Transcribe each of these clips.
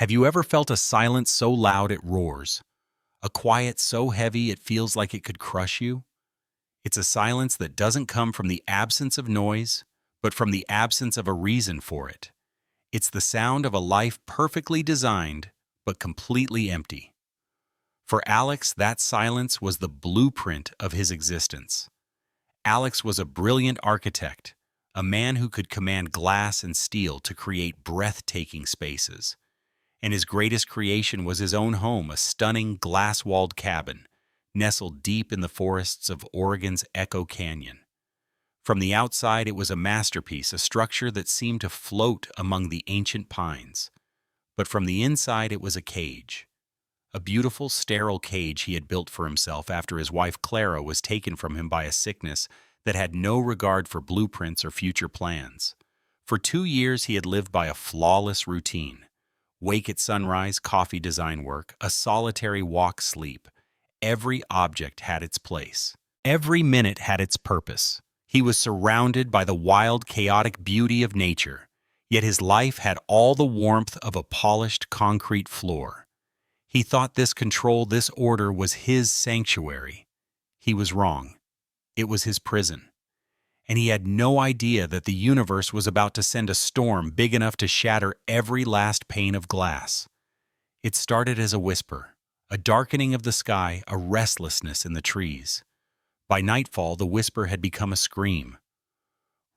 Have you ever felt a silence so loud it roars? A quiet so heavy it feels like it could crush you? It's a silence that doesn't come from the absence of noise, but from the absence of a reason for it. It's the sound of a life perfectly designed, but completely empty. For Alex, that silence was the blueprint of his existence. Alex was a brilliant architect, a man who could command glass and steel to create breathtaking spaces. And his greatest creation was his own home, a stunning glass-walled cabin, nestled deep in the forests of Oregon's Echo Canyon. From the outside, it was a masterpiece, a structure that seemed to float among the ancient pines. But from the inside, it was a cage. A beautiful, sterile cage he had built for himself after his wife Clara was taken from him by a sickness that had no regard for blueprints or future plans. For 2 years, he had lived by a flawless routine. Wake at sunrise, coffee design work, a solitary walk sleep. Every object had its place. Every minute had its purpose. He was surrounded by the wild, chaotic beauty of nature, yet his life had all the warmth of a polished concrete floor. He thought this control, this order was his sanctuary. He was wrong. It was his prison. And he had no idea that the universe was about to send a storm big enough to shatter every last pane of glass. It started as a whisper, a darkening of the sky, a restlessness in the trees. By nightfall, the whisper had become a scream.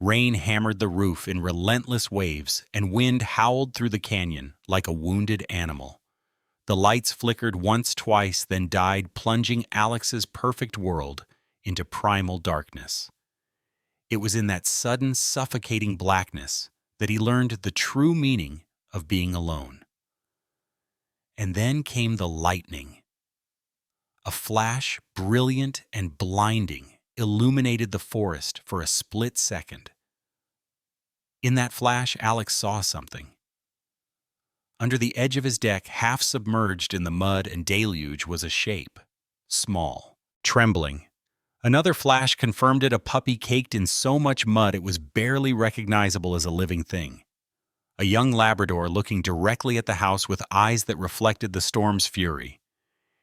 Rain hammered the roof in relentless waves, and wind howled through the canyon like a wounded animal. The lights flickered once, twice, then died, plunging Alex's perfect world into primal darkness. It was in that sudden, suffocating blackness that he learned the true meaning of being alone. And then came the lightning. A flash, brilliant and blinding, illuminated the forest for a split second. In that flash, Alex saw something. Under the edge of his deck, half submerged in the mud and deluge, was a shape. Small, trembling. Another flash confirmed it, a puppy caked in so much mud it was barely recognizable as a living thing. A young Labrador looking directly at the house with eyes that reflected the storm's fury.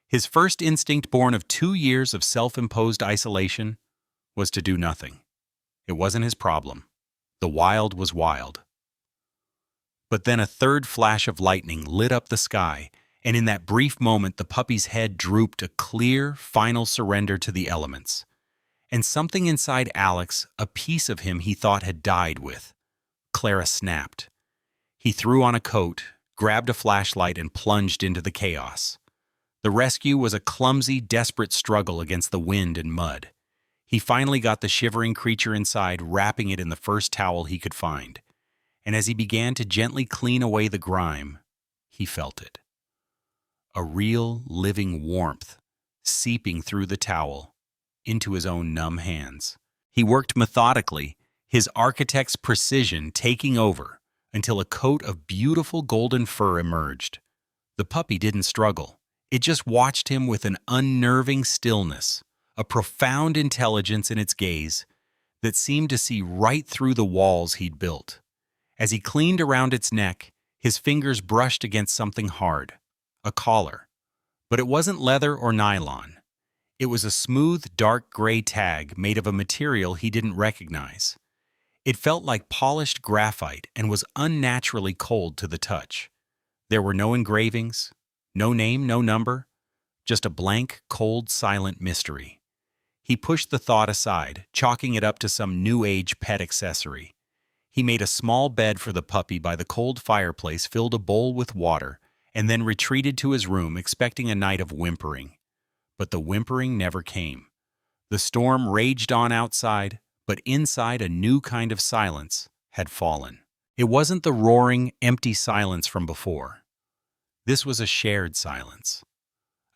His first instinct, born of 2 years of self-imposed isolation, was to do nothing. It wasn't his problem. The wild was wild. But then a third flash of lightning lit up the sky, and in that brief moment the puppy's head drooped, a clear, final surrender to the elements. And something inside Alex, a piece of him he thought had died with, Clara, snapped. He threw on a coat, grabbed a flashlight, and plunged into the chaos. The rescue was a clumsy, desperate struggle against the wind and mud. He finally got the shivering creature inside, wrapping it in the first towel he could find. And as he began to gently clean away the grime, he felt it. A real, living warmth seeping through the towel into his own numb hands. He worked methodically, his architect's precision taking over, until a coat of beautiful golden fur emerged. The puppy didn't struggle. It just watched him with an unnerving stillness, a profound intelligence in its gaze that seemed to see right through the walls he'd built. As he cleaned around its neck, his fingers brushed against something hard, a collar. But it wasn't leather or nylon. It was a smooth, dark gray tag made of a material he didn't recognize. It felt like polished graphite and was unnaturally cold to the touch. There were no engravings, no name, no number, just a blank, cold, silent mystery. He pushed the thought aside, chalking it up to some new-age pet accessory. He made a small bed for the puppy by the cold fireplace, filled a bowl with water, and then retreated to his room, expecting a night of whimpering. But the whimpering never came. The storm raged on outside, but inside a new kind of silence had fallen. It wasn't the roaring, empty silence from before. This was a shared silence,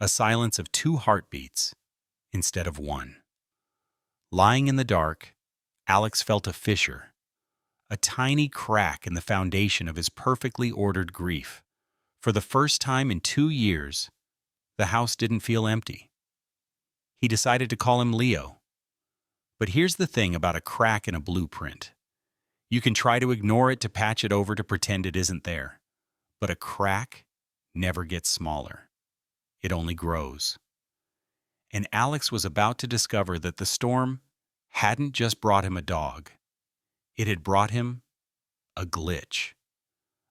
a silence of 2 heartbeats instead of 1. Lying in the dark, Alex felt a fissure, a tiny crack in the foundation of his perfectly ordered grief. For the first time in 2 years, the house didn't feel empty. He decided to call him Leo. But here's the thing about a crack in a blueprint. You can try to ignore it, to patch it over, to pretend it isn't there. But a crack never gets smaller. It only grows. And Alex was about to discover that the storm hadn't just brought him a dog. It had brought him a glitch.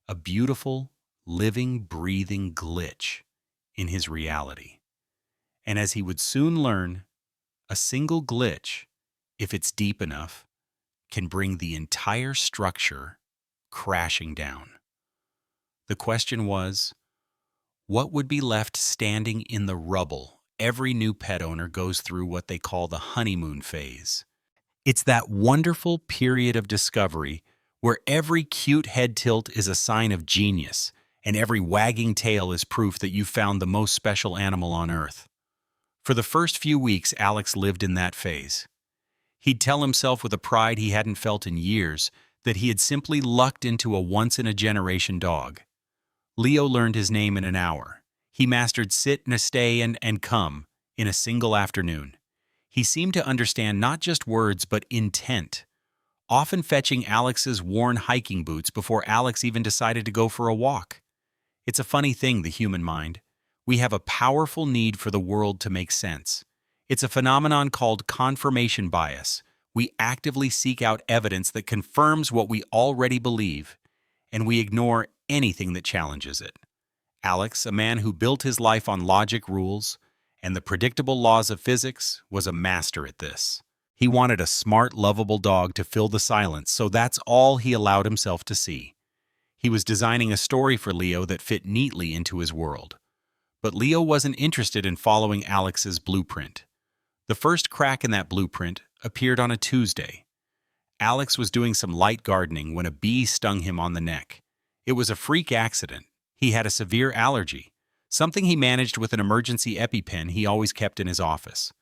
A beautiful, living, breathing glitch in his reality. And as he would soon learn, a single glitch, if it's deep enough, can bring the entire structure crashing down. The question was, what would be left standing in the rubble? Every new pet owner goes through what they call the honeymoon phase. It's that wonderful period of discovery where every cute head tilt is a sign of genius and every wagging tail is proof that you've found the most special animal on Earth. For the first few weeks, Alex lived in that phase. He'd tell himself with a pride he hadn't felt in years that he had simply lucked into a once-in-a-generation dog. Leo learned his name in an hour. He mastered sit, stay, and come in a single afternoon. He seemed to understand not just words but intent, often fetching Alex's worn hiking boots before Alex even decided to go for a walk. It's a funny thing, the human mind. We have a powerful need for the world to make sense. It's a phenomenon called confirmation bias. We actively seek out evidence that confirms what we already believe, and we ignore anything that challenges it. Alex, a man who built his life on logic, rules, and the predictable laws of physics, was a master at this. He wanted a smart, lovable dog to fill the silence, so that's all he allowed himself to see. He was designing a story for Leo that fit neatly into his world. But Leo wasn't interested in following Alex's blueprint. The first crack in that blueprint appeared on a Tuesday. Alex was doing some light gardening when a bee stung him on the neck. It was a freak accident. He had a severe allergy, something he managed with an emergency EpiPen he always kept in his office.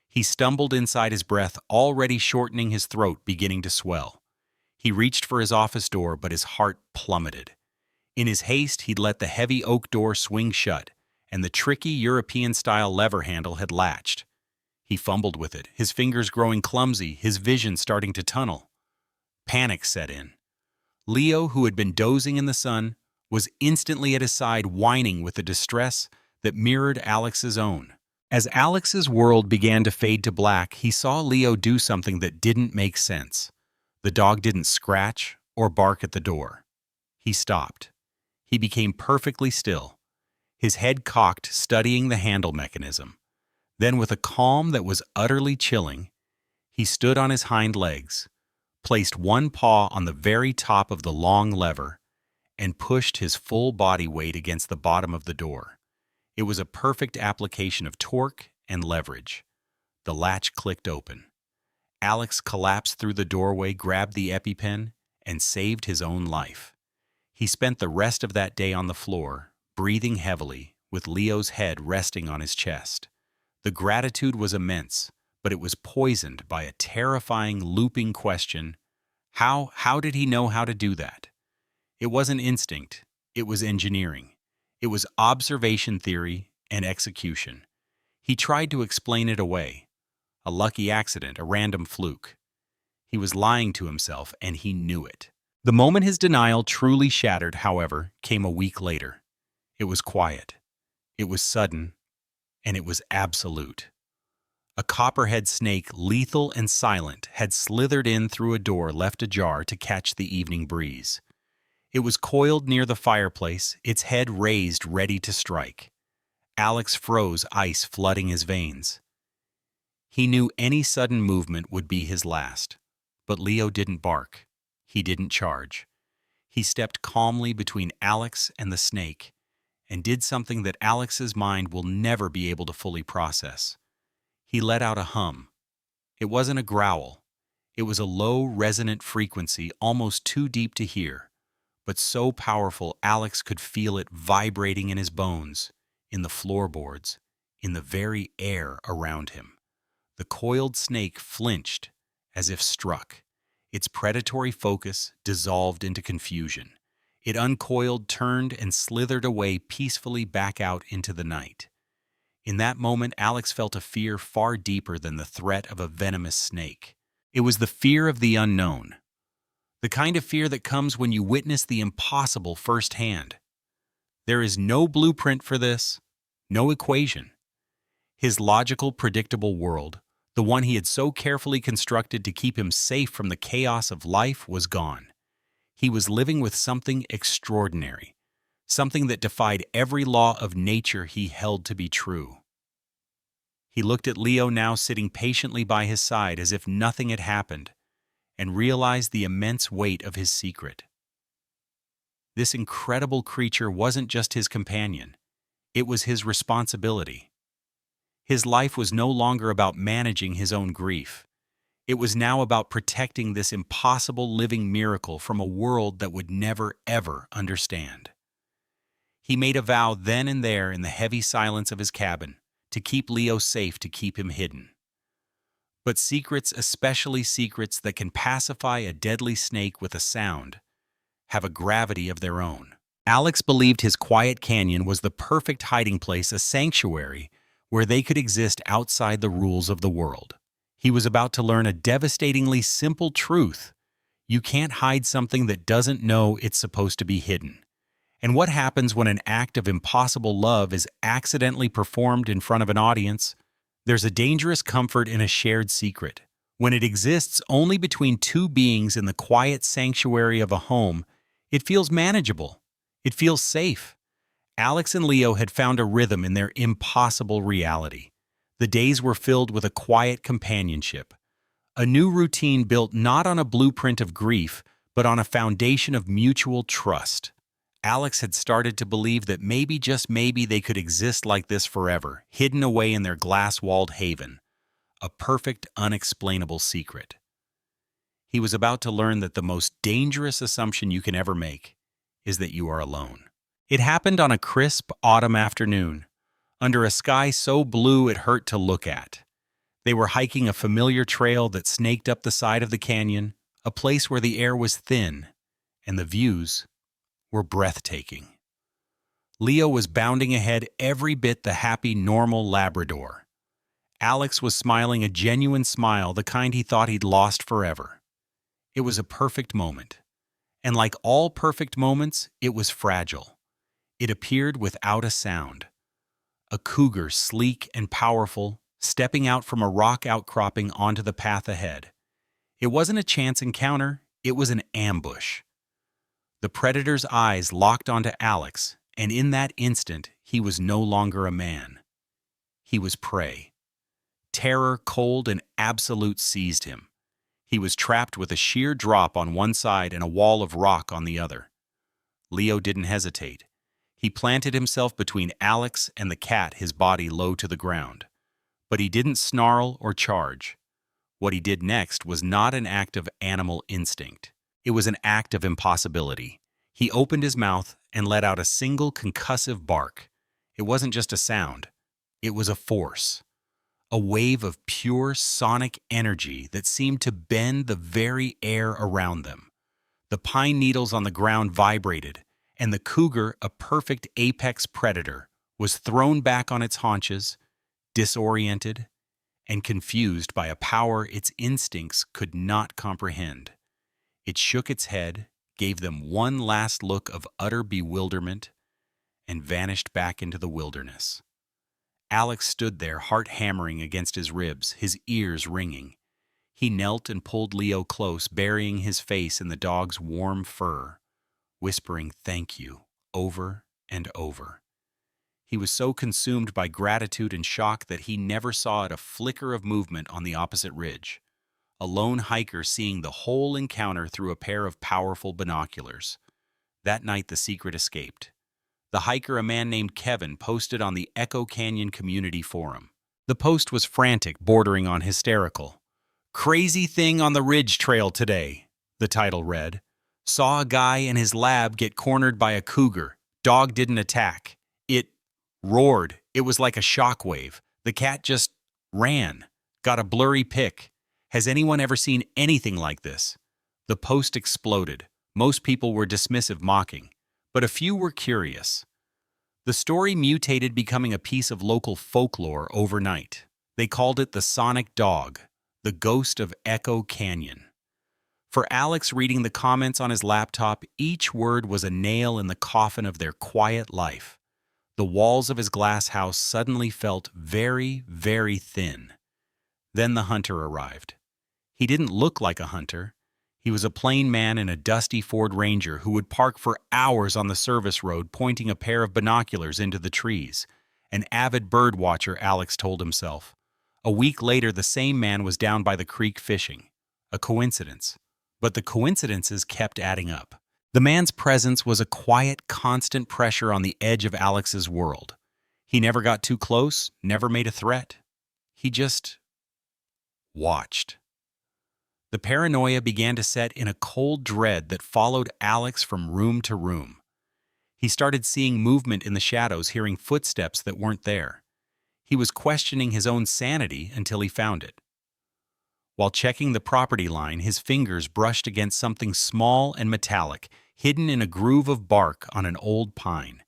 He stumbled inside his breath, already shortening his throat, beginning to swell. He reached for his office door, but his heart plummeted. In his haste, he'd let the heavy oak door swing shut, and the tricky European-style lever handle had latched. He fumbled with it, his fingers growing clumsy, his vision starting to tunnel. Panic set in. Leo, who had been dozing in the sun, was instantly at his side, whining with a distress that mirrored Alex's own. As Alex's world began to fade to black, he saw Leo do something that didn't make sense. The dog didn't scratch or bark at the door. He stopped. He became perfectly still, his head cocked, studying the handle mechanism. Then, with a calm that was utterly chilling, he stood on his hind legs, placed one paw on the very top of the long lever, and pushed his full body weight against the bottom of the door. It was a perfect application of torque and leverage. The latch clicked open. Alex collapsed through the doorway, grabbed the EpiPen, and saved his own life. He spent the rest of that day on the floor, breathing heavily, with Leo's head resting on his chest. The gratitude was immense, but it was poisoned by a terrifying, looping question. How did he know how to do that? It wasn't instinct, it was engineering. It was observation theory and execution. He tried to explain it away. A lucky accident, a random fluke. He was lying to himself, and he knew it. The moment his denial truly shattered, however, came a week later. It was quiet. It was sudden, and it was absolute. A copperhead snake, lethal and silent, had slithered in through a door left ajar to catch the evening breeze. It was coiled near the fireplace, its head raised, ready to strike. Alex froze, ice flooding his veins. He knew any sudden movement would be his last. But Leo didn't bark. He didn't charge. He stepped calmly between Alex and the snake and did something that Alex's mind will never be able to fully process. He let out a hum. It wasn't a growl. It was a low, resonant frequency, almost too deep to hear, but so powerful Alex could feel it vibrating in his bones, in the floorboards, in the very air around him. The coiled snake flinched as if struck. Its predatory focus dissolved into confusion. It uncoiled, turned, and slithered away peacefully back out into the night. In that moment, Alex felt a fear far deeper than the threat of a venomous snake. It was the fear of the unknown. The kind of fear that comes when you witness the impossible firsthand. There is no blueprint for this, no equation. His logical, predictable world, the one he had so carefully constructed to keep him safe from the chaos of life, was gone. He was living with something extraordinary, something that defied every law of nature he held to be true. He looked at Leo now sitting patiently by his side as if nothing had happened, and realized the immense weight of his secret. This incredible creature wasn't just his companion, it was his responsibility. His life was no longer about managing his own grief. It was now about protecting this impossible living miracle from a world that would never, ever understand. He made a vow then and there in the heavy silence of his cabin to keep Leo safe, to keep him hidden. But secrets, especially secrets that can pacify a deadly snake with a sound, have a gravity of their own. Alex believed his quiet canyon was the perfect hiding place, a sanctuary where they could exist outside the rules of the world. He was about to learn a devastatingly simple truth. You can't hide something that doesn't know it's supposed to be hidden. And what happens when an act of impossible love is accidentally performed in front of an audience? There's a dangerous comfort in a shared secret. When it exists only between two beings in the quiet sanctuary of a home, it feels manageable. It feels safe. Alex and Leo had found a rhythm in their impossible reality. The days were filled with a quiet companionship, a new routine built not on a blueprint of grief, but on a foundation of mutual trust. Alex had started to believe that maybe, just maybe, they could exist like this forever, hidden away in their glass-walled haven, a perfect, unexplainable secret. He was about to learn that the most dangerous assumption you can ever make is that you are alone. It happened on a crisp autumn afternoon, under a sky so blue it hurt to look at. They were hiking a familiar trail that snaked up the side of the canyon, a place where the air was thin and the views were breathtaking. Leo was bounding ahead, every bit the happy, normal Labrador. Alex was smiling a genuine smile, the kind he thought he'd lost forever. It was a perfect moment. And like all perfect moments, it was fragile. It appeared without a sound. A cougar, sleek and powerful, stepping out from a rock outcropping onto the path ahead. It wasn't a chance encounter, it was an ambush. The predator's eyes locked onto Alex, and in that instant, he was no longer a man. He was prey. Terror, cold and absolute, seized him. He was trapped with a sheer drop on one side and a wall of rock on the other. Leo didn't hesitate. He planted himself between Alex and the cat, his body low to the ground. But he didn't snarl or charge. What he did next was not an act of animal instinct. It was an act of impossibility. He opened his mouth and let out a single concussive bark. It wasn't just a sound. It was a force. A wave of pure sonic energy that seemed to bend the very air around them. The pine needles on the ground vibrated, and the cougar, a perfect apex predator, was thrown back on its haunches, disoriented and confused by a power its instincts could not comprehend. It shook its head, gave them one last look of utter bewilderment, and vanished back into the wilderness. Alex stood there, heart hammering against his ribs, his ears ringing. He knelt and pulled Leo close, burying his face in the dog's warm fur, whispering "thank you" over and over. He was so consumed by gratitude and shock that he never saw a flicker of movement on the opposite ridge, a lone hiker seeing the whole encounter through a pair of powerful binoculars. That night the secret escaped. The hiker, a man named Kevin, posted on the Echo Canyon Community Forum. The post was frantic, bordering on hysterical. "Crazy thing on the ridge trail today," the title read. "Saw a guy in his lab get cornered by a cougar. Dog didn't attack. It roared. It was like a shockwave. The cat just ran. Got a blurry pic. Has anyone ever seen anything like this?" The post exploded. Most people were dismissive, mocking, but a few were curious. The story mutated, becoming a piece of local folklore overnight. They called it the Sonic Dog, the ghost of Echo Canyon. For Alex, reading the comments on his laptop, each word was a nail in the coffin of their quiet life. The walls of his glass house suddenly felt very, very thin. Then the hunter arrived. He didn't look like a hunter. He was a plain man in a dusty Ford Ranger who would park for hours on the service road pointing a pair of binoculars into the trees. An avid bird watcher, Alex told himself. A week later, the same man was down by the creek fishing. A coincidence. But the coincidences kept adding up. The man's presence was a quiet, constant pressure on the edge of Alex's world. He never got too close, never made a threat. He just watched. The paranoia began to set in a cold dread that followed Alex from room to room. He started seeing movement in the shadows, hearing footsteps that weren't there. He was questioning his own sanity until he found it. While checking the property line, his fingers brushed against something small and metallic, hidden in a groove of bark on an old pine.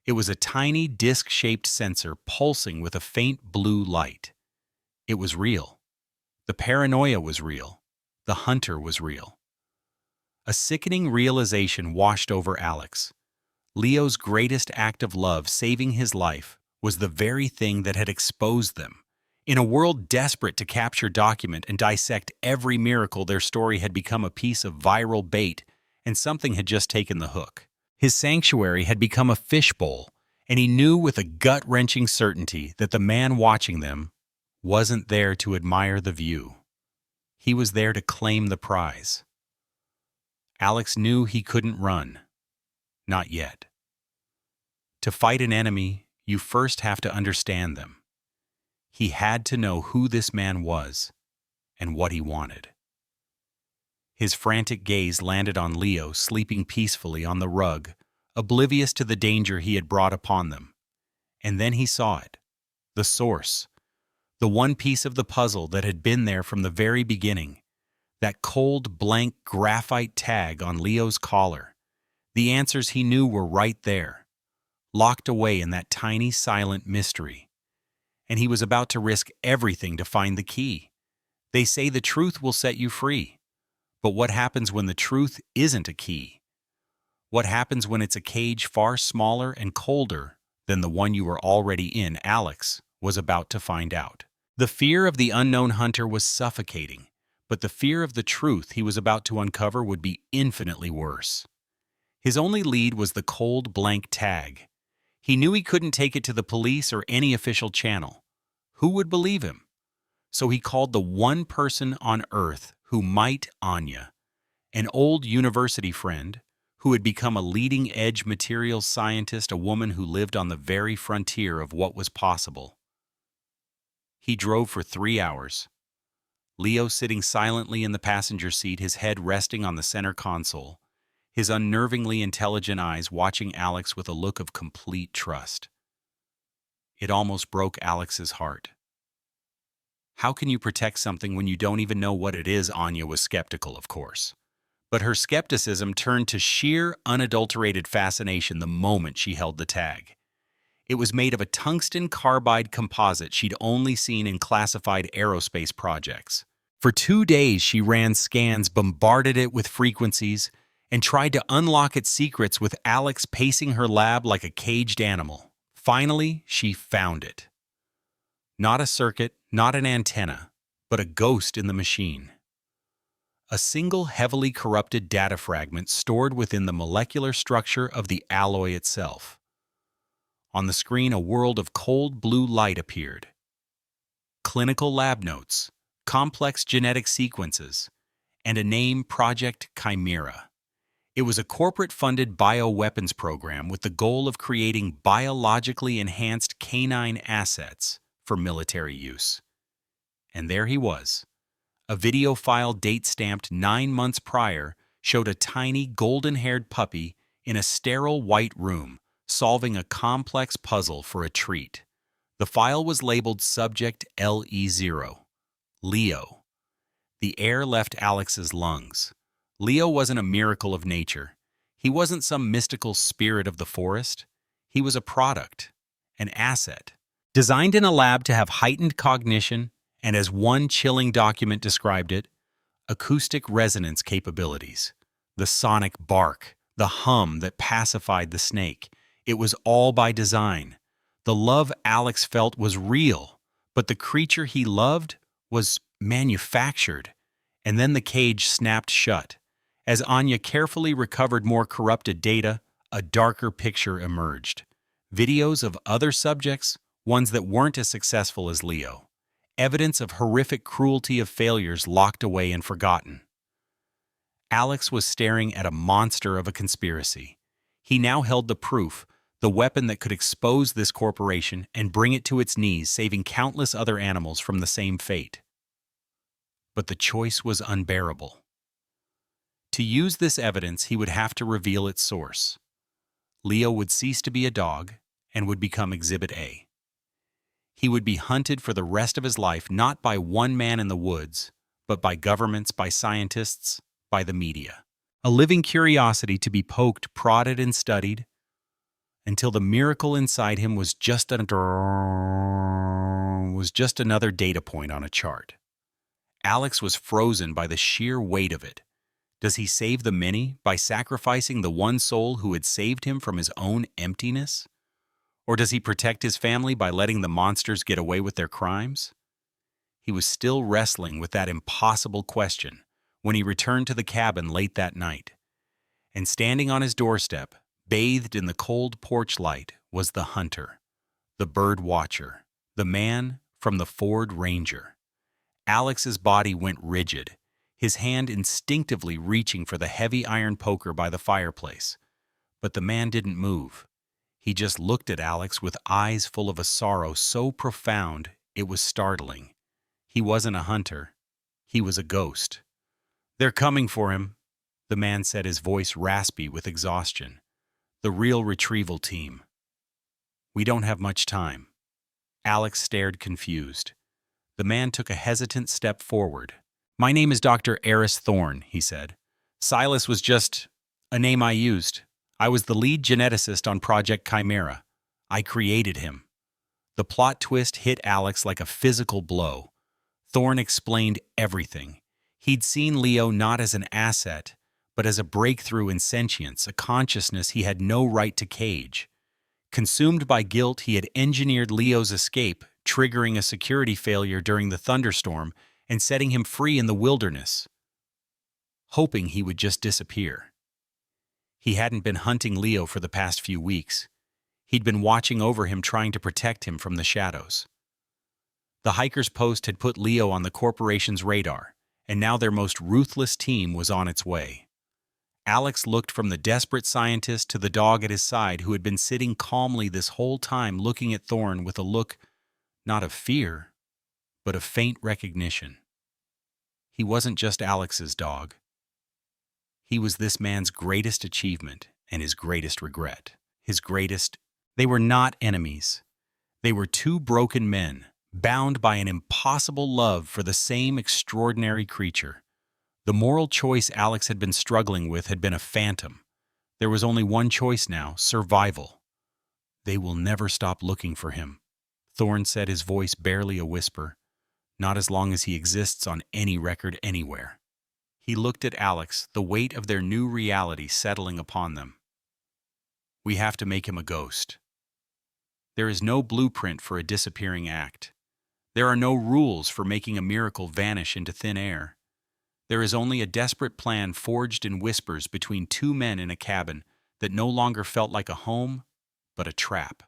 It was a tiny disc-shaped sensor pulsing with a faint blue light. It was real. The paranoia was real. The hunter was real. A sickening realization washed over Alex. Leo's greatest act of love, saving his life, was the very thing that had exposed them. In a world desperate to capture, document, and dissect every miracle, their story had become a piece of viral bait, and something had just taken the hook. His sanctuary had become a fishbowl, and he knew with a gut-wrenching certainty that the man watching them wasn't there to admire the view. He was there to claim the prize. Alex knew he couldn't run. Not yet. To fight an enemy, you first have to understand them. He had to know who this man was and what he wanted. His frantic gaze landed on Leo, sleeping peacefully on the rug, oblivious to the danger he had brought upon them. And then he saw it, the source, the one piece of the puzzle that had been there from the very beginning, that cold, blank graphite tag on Leo's collar. The answers he knew were right there, locked away in that tiny, silent mystery. And he was about to risk everything to find the key. They say the truth will set you free. But what happens when the truth isn't a key? What happens when it's a cage far smaller and colder than the one you were already in? Alex was about to find out. The fear of the unknown hunter was suffocating, but the fear of the truth he was about to uncover would be infinitely worse. His only lead was the cold, blank tag. He knew he couldn't take it to the police or any official channel. Who would believe him? So he called the one person on Earth who might, Anya, an old university friend who had become a leading-edge materials scientist, a woman who lived on the very frontier of what was possible. He drove for 3 hours. Leo sitting silently in the passenger seat, his head resting on the center console, his unnervingly intelligent eyes watching Alex with a look of complete trust. It almost broke Alex's heart. How can you protect something when you don't even know what it is? Anya was skeptical, of course. But her skepticism turned to sheer, unadulterated fascination the moment she held the tag. It was made of a tungsten carbide composite she'd only seen in classified aerospace projects. For 2 days, she ran scans, bombarded it with frequencies, and tried to unlock its secrets with Alex pacing her lab like a caged animal. Finally, she found it. Not a circuit, not an antenna, but a ghost in the machine. A single heavily corrupted data fragment stored within the molecular structure of the alloy itself. On the screen, a world of cold blue light appeared. Clinical lab notes, complex genetic sequences, and a name: Project Chimera. It was a corporate-funded bioweapons program with the goal of creating biologically enhanced canine assets for military use. And there he was. A video file date-stamped 9 months prior showed a tiny golden-haired puppy in a sterile white room solving a complex puzzle for a treat. The file was labeled Subject LE0, Leo. The air left Alex's lungs. Leo wasn't a miracle of nature. He wasn't some mystical spirit of the forest. He was a product, an asset, designed in a lab to have heightened cognition, and as one chilling document described it, acoustic resonance capabilities, the sonic bark, the hum that pacified the snake. It was all by design. The love Alex felt was real, but the creature he loved was manufactured. And then the cage snapped shut. As Anya carefully recovered more corrupted data, a darker picture emerged. Videos of other subjects, ones that weren't as successful as Leo. Evidence of horrific cruelty of failures locked away and forgotten. Alex was staring at a monster of a conspiracy. He now held the proof, the weapon that could expose this corporation and bring it to its knees, saving countless other animals from the same fate. But the choice was unbearable. To use this evidence, he would have to reveal its source. Leo would cease to be a dog and would become Exhibit A. He would be hunted for the rest of his life not by one man in the woods, but by governments, by scientists, by the media. A living curiosity to be poked, prodded, and studied until the miracle inside him was just another data point on a chart. Alex was frozen by the sheer weight of it. Does he save the many by sacrificing the one soul who had saved him from his own emptiness? Or does he protect his family by letting the monsters get away with their crimes? He was still wrestling with that impossible question when he returned to the cabin late that night. And standing on his doorstep, bathed in the cold porch light, was the hunter, the bird watcher, the man from the Ford Ranger. Alex's body went rigid, his hand instinctively reaching for the heavy iron poker by the fireplace. But the man didn't move. He just looked at Alex with eyes full of a sorrow so profound it was startling. He wasn't a hunter. He was a ghost. "They're coming for him," the man said, his voice raspy with exhaustion. "The real retrieval team." "We don't have much time." Alex stared confused. The man took a hesitant step forward. "My name is Dr. Eris Thorne," he said. "Silas was just a name I used. I was the lead geneticist on Project Chimera. I created him." The plot twist hit Alex like a physical blow. Thorne explained everything. He'd seen Leo not as an asset, but as a breakthrough in sentience, a consciousness he had no right to cage. Consumed by guilt, he had engineered Leo's escape, triggering a security failure during the thunderstorm and setting him free in the wilderness, hoping he would just disappear. He hadn't been hunting Leo for the past few weeks. He'd been watching over him, trying to protect him from the shadows. The hiker's post had put Leo on the corporation's radar, and now their most ruthless team was on its way. Alex looked from the desperate scientist to the dog at his side, who had been sitting calmly this whole time, looking at Thorne with a look not of fear, but of faint recognition. He wasn't just Alex's dog. He was this man's greatest achievement and his greatest regret. They were not enemies. They were two broken men, bound by an impossible love for the same extraordinary creature. The moral choice Alex had been struggling with had been a phantom. There was only one choice now: survival. "They will never stop looking for him," Thorne said, his voice barely a whisper. "Not as long as he exists on any record anywhere." He looked at Alex, the weight of their new reality settling upon them. "We have to make him a ghost. There is no blueprint for a disappearing act. There are no rules for making a miracle vanish into thin air. There is only a desperate plan forged in whispers between two men in a cabin that no longer felt like a home, but a trap."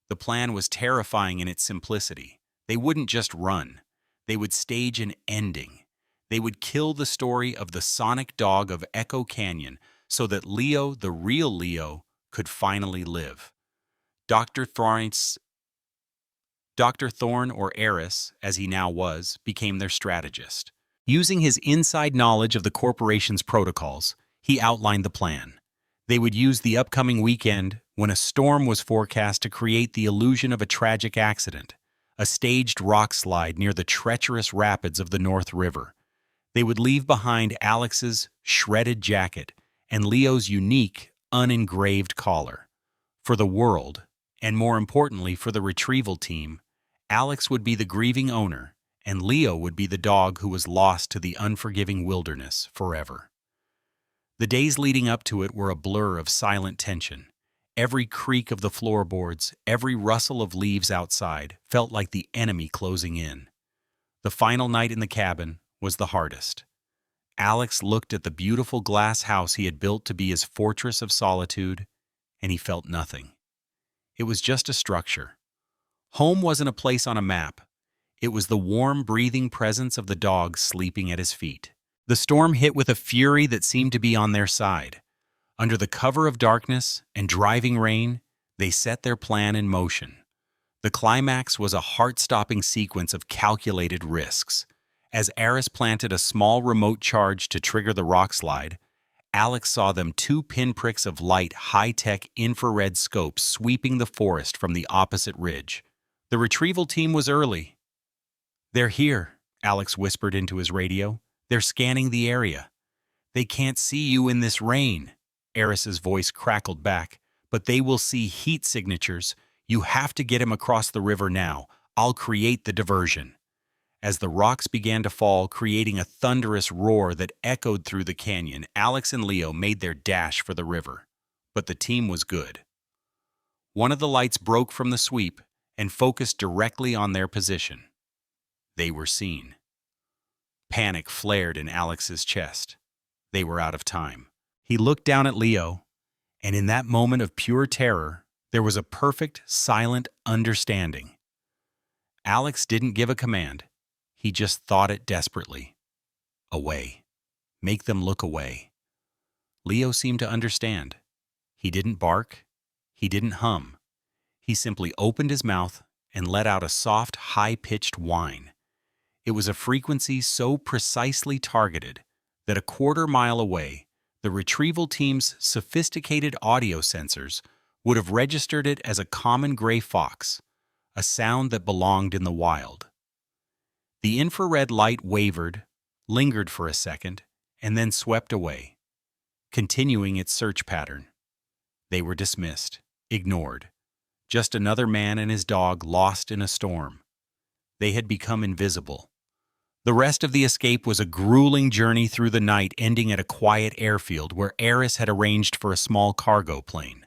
The plan was terrifying in its simplicity. They wouldn't just run. They would stage an ending. They would kill the story of the sonic dog of Echo Canyon so that Leo, the real Leo, could finally live. Dr. Thorne, or Eris, as he now was, became their strategist. Using his inside knowledge of the corporation's protocols, he outlined the plan. They would use the upcoming weekend, when a storm was forecast, to create the illusion of a tragic accident, a staged rock slide near the treacherous rapids of the North River. They would leave behind Alex's shredded jacket and Leo's unique, unengraved collar. For the world, and more importantly for the retrieval team, Alex would be the grieving owner, and Leo would be the dog who was lost to the unforgiving wilderness forever. The days leading up to it were a blur of silent tension. Every creak of the floorboards, every rustle of leaves outside felt like the enemy closing in. The final night in the cabin was the hardest. Alex looked at the beautiful glass house he had built to be his fortress of solitude, and he felt nothing. It was just a structure. Home wasn't a place on a map. It was the warm, breathing presence of the dog sleeping at his feet. The storm hit with a fury that seemed to be on their side. Under the cover of darkness and driving rain, they set their plan in motion. The climax was a heart-stopping sequence of calculated risks. As Eris planted a small remote charge to trigger the rock slide, Alex saw them two pinpricks of light high-tech infrared scopes sweeping the forest from the opposite ridge. The retrieval team was early. "They're here," Alex whispered into his radio. "They're scanning the area." "They can't see you in this rain," Eris's voice crackled back. "But they will see heat signatures. You have to get him across the river now. I'll create the diversion." As the rocks began to fall, creating a thunderous roar that echoed through the canyon, Alex and Leo made their dash for the river. But the team was good. One of the lights broke from the sweep and focused directly on their position. They were seen. Panic flared in Alex's chest. They were out of time. He looked down at Leo, and in that moment of pure terror, there was a perfect, silent understanding. Alex didn't give a command. He just thought it desperately. Away. Make them look away. Leo seemed to understand. He didn't bark. He didn't hum. He simply opened his mouth and let out a soft, high-pitched whine. It was a frequency so precisely targeted that a quarter-mile away, the retrieval team's sophisticated audio sensors would have registered it as a common gray fox, a sound that belonged in the wild. The infrared light wavered, lingered for a second, and then swept away, continuing its search pattern. They were dismissed, ignored. Just another man and his dog lost in a storm. They had become invisible. The rest of the escape was a grueling journey through the night, ending at a quiet airfield where Eris had arranged for a small cargo plane.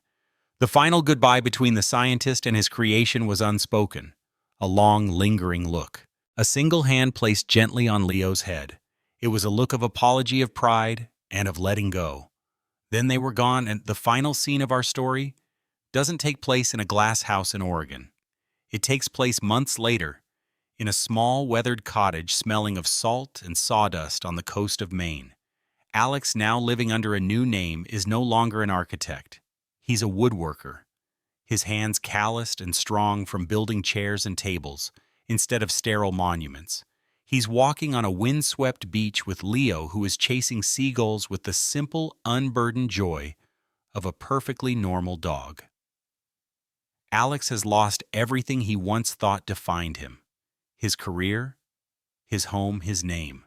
The final goodbye between the scientist and his creation was unspoken, a long, lingering look. A single hand placed gently on Leo's head. It was a look of apology, of pride, and of letting go. Then they were gone, and the final scene of our story doesn't take place in a glass house in Oregon. It takes place months later, in a small, weathered cottage smelling of salt and sawdust on the coast of Maine. Alex, now living under a new name, is no longer an architect. He's a woodworker, his hands calloused and strong from building chairs and tables instead of sterile monuments. He's walking on a windswept beach with Leo, who is chasing seagulls with the simple, unburdened joy of a perfectly normal dog. Alex has lost everything he once thought defined him: his career, his home, his name.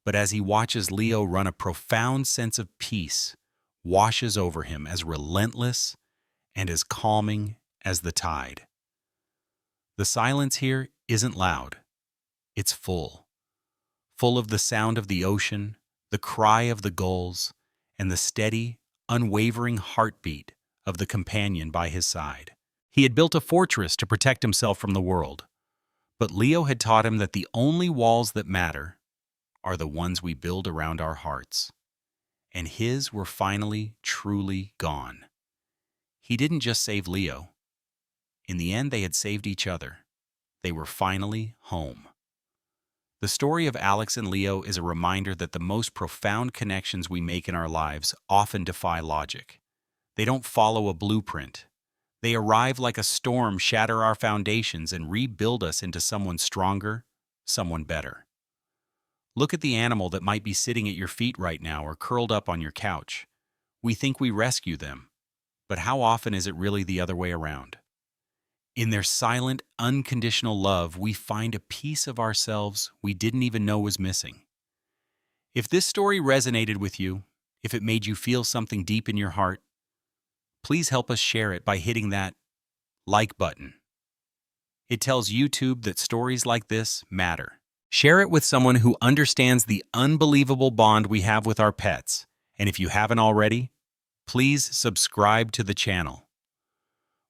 But as he watches Leo run, a profound sense of peace washes over him, as relentless and as calming as the tide. The silence here isn't loud. It's full of the sound of the ocean, the cry of the gulls, and the steady, unwavering heartbeat of the companion by his side. He had built a fortress to protect himself from the world, but Leo had taught him that the only walls that matter are the ones we build around our hearts. And his were finally, truly gone. He didn't just save Leo. In the end, they had saved each other. They were finally home. The story of Alex and Leo is a reminder that the most profound connections we make in our lives often defy logic. They don't follow a blueprint. They arrive like a storm, shatter our foundations, and rebuild us into someone stronger, someone better. Look at the animal that might be sitting at your feet right now or curled up on your couch. We think we rescue them, but how often is it really the other way around? In their silent, unconditional love, we find a piece of ourselves we didn't even know was missing. If this story resonated with you, if it made you feel something deep in your heart, please help us share it by hitting that like button. It tells YouTube that stories like this matter. Share it with someone who understands the unbelievable bond we have with our pets. And if you haven't already, please subscribe to the channel.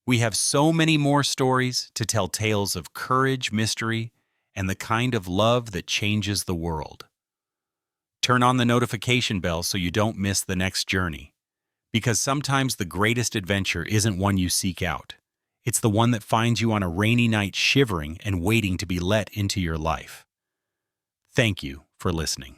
We have so many more stories to tell, tales of courage, mystery, and the kind of love that changes the world. Turn on the notification bell so you don't miss the next journey. Because sometimes the greatest adventure isn't one you seek out. It's the one that finds you on a rainy night shivering and waiting to be let into your life. Thank you for listening.